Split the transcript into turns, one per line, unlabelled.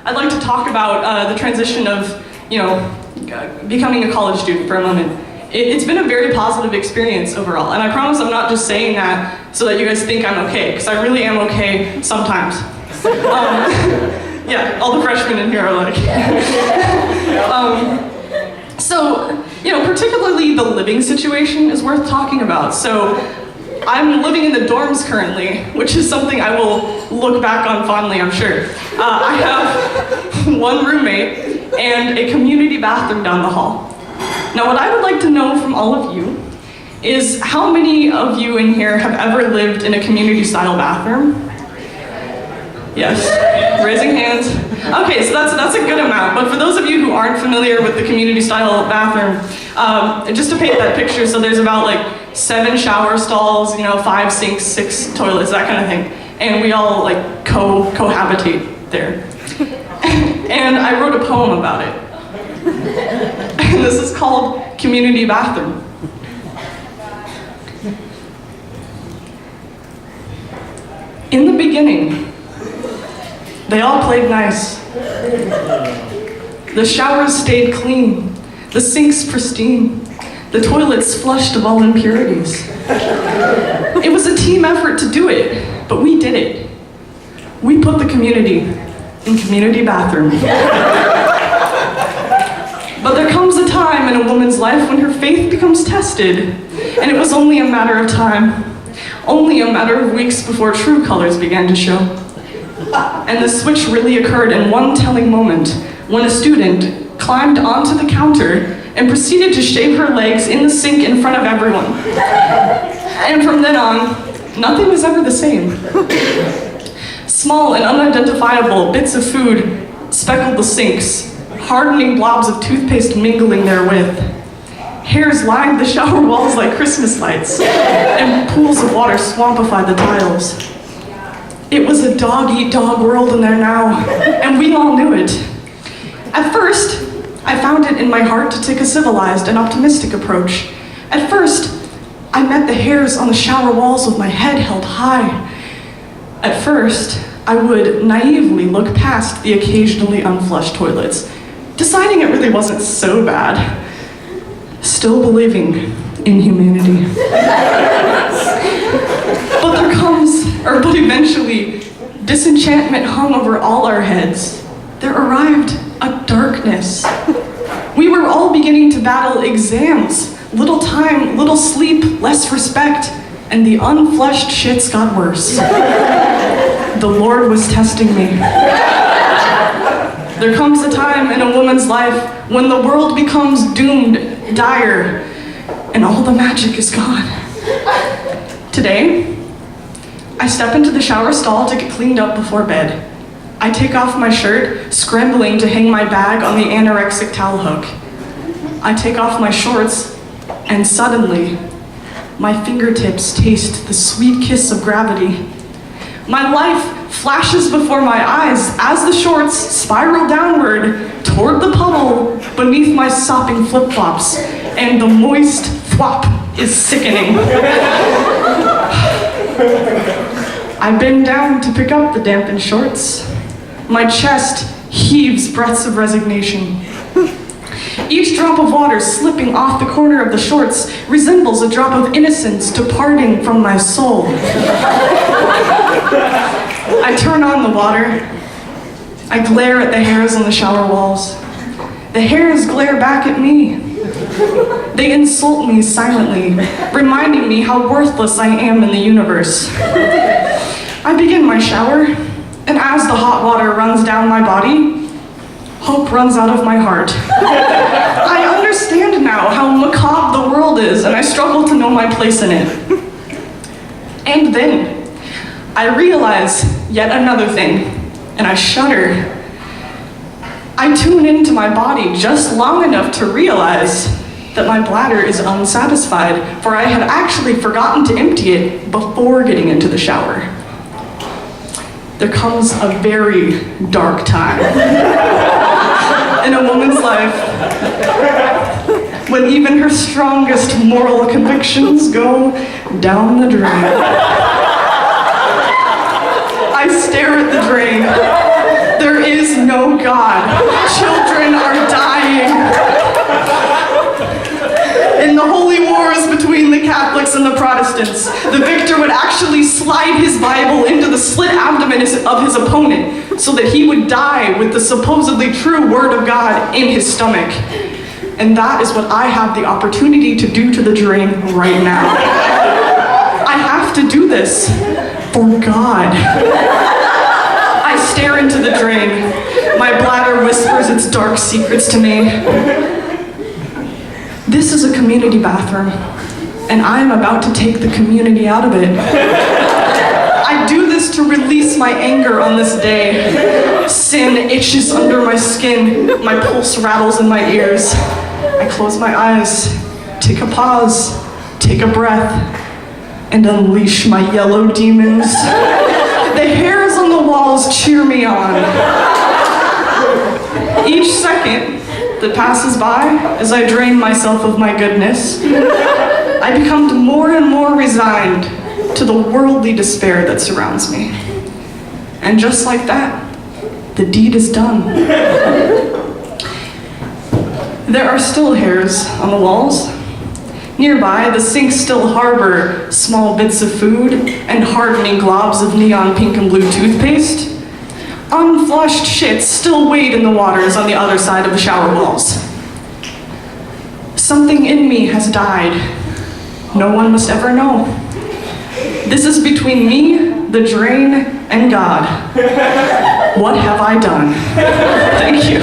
I'd like to talk about the transition of, becoming a college student for a moment. It's been a very positive experience overall, and I promise I'm not just saying that so that you guys think I'm okay, because I really am okay sometimes. Yeah, all the freshmen in here are like. Particularly the living situation is worth talking about. So I'm living in the dorms currently, which is something I will look back on fondly, I'm sure. I have one roommate and a community bathroom down the hall. Now, what I would like to know from all of you is how many of you in here have ever lived in a community-style bathroom? Yes, raising hands. Okay, so that's a good amount, but for those of you who aren't familiar with the community-style bathroom, just to paint that picture, so there's about like 7 shower stalls, 5 sinks, 6 toilets, that kind of thing, and we all like cohabitate there. And I wrote a poem about it. And this is called Community Bathroom. In the beginning, they all played nice. The showers stayed clean, the sinks pristine, the toilets flushed of all impurities. It was a team effort to do it, but we did it. We put the community in community bathroom. But there comes a time in a woman's life when her faith becomes tested, and it was only a matter of time, only a matter of weeks before true colors began to show. And the switch really occurred in one telling moment when a student climbed onto the counter and proceeded to shave her legs in the sink in front of everyone. And from then on, nothing was ever the same. Small and unidentifiable bits of food speckled the sinks, hardening blobs of toothpaste mingling therewith. Hairs lined the shower walls like Christmas lights, and pools of water swampified the tiles. It was a dog-eat-dog world in there now, and we all knew it. At first, I found it in my heart to take a civilized and optimistic approach. At first, I met the hairs on the shower walls with my head held high. At first, I would naively look past the occasionally unflushed toilets, deciding it really wasn't so bad, still believing in humanity. But eventually, disenchantment hung over all our heads. There arrived a darkness. We were all beginning to battle exams, little time, little sleep, less respect, and the unflushed shits got worse. The Lord was testing me. There comes a time in a woman's life when the world becomes doomed, dire, and all the magic is gone. Today, I step into the shower stall to get cleaned up before bed. I take off my shirt, scrambling to hang my bag on the anorexic towel hook. I take off my shorts, and suddenly, my fingertips taste the sweet kiss of gravity. My life flashes before my eyes as the shorts spiral downward toward the puddle beneath my sopping flip-flops, and the moist thwop is sickening. I bend down to pick up the dampened shorts. My chest heaves breaths of resignation. Each drop of water slipping off the corner of the shorts resembles a drop of innocence departing from my soul. I turn on the water. I glare at the hairs on the shower walls. The hairs glare back at me. They insult me silently, reminding me how worthless I am in the universe. I begin my shower, and as the hot water runs down my body, hope runs out of my heart. I understand now how macabre the world is, and I struggle to know my place in it. And then, I realize yet another thing, and I shudder. I tune into my body just long enough to realize that my bladder is unsatisfied, for I had actually forgotten to empty it before getting into the shower. There comes a very dark time in a woman's life when even her strongest moral convictions go down the drain. I stare at the drain. There is no God, children are dying. In the holy wars between the Catholics and the Protestants, the victor would actually slide his Bible into the slit abdomen of his opponent so that he would die with the supposedly true word of God in his stomach. And that is what I have the opportunity to do to the drain right now. I have to do this for God. I stare into the drain. My bladder whispers its dark secrets to me. This is a community bathroom, and I am about to take the community out of it. I do this to release my anger on this day. Sin itches under my skin, my pulse rattles in my ears. I close my eyes, take a pause, take a breath, and unleash my yellow demons. The hairs on the walls cheer me on. Each second that passes by as I drain myself of my goodness, I become more and more resigned to the worldly despair that surrounds me. And just like that, the deed is done. There are still hairs on the walls. Nearby, the sinks still harbor small bits of food and hardening globs of neon pink and blue toothpaste. Unflushed shits still wade in the waters on the other side of the shower walls. Something in me has died. No one must ever know. This is between me, the drain, and God. What have I done? Thank you.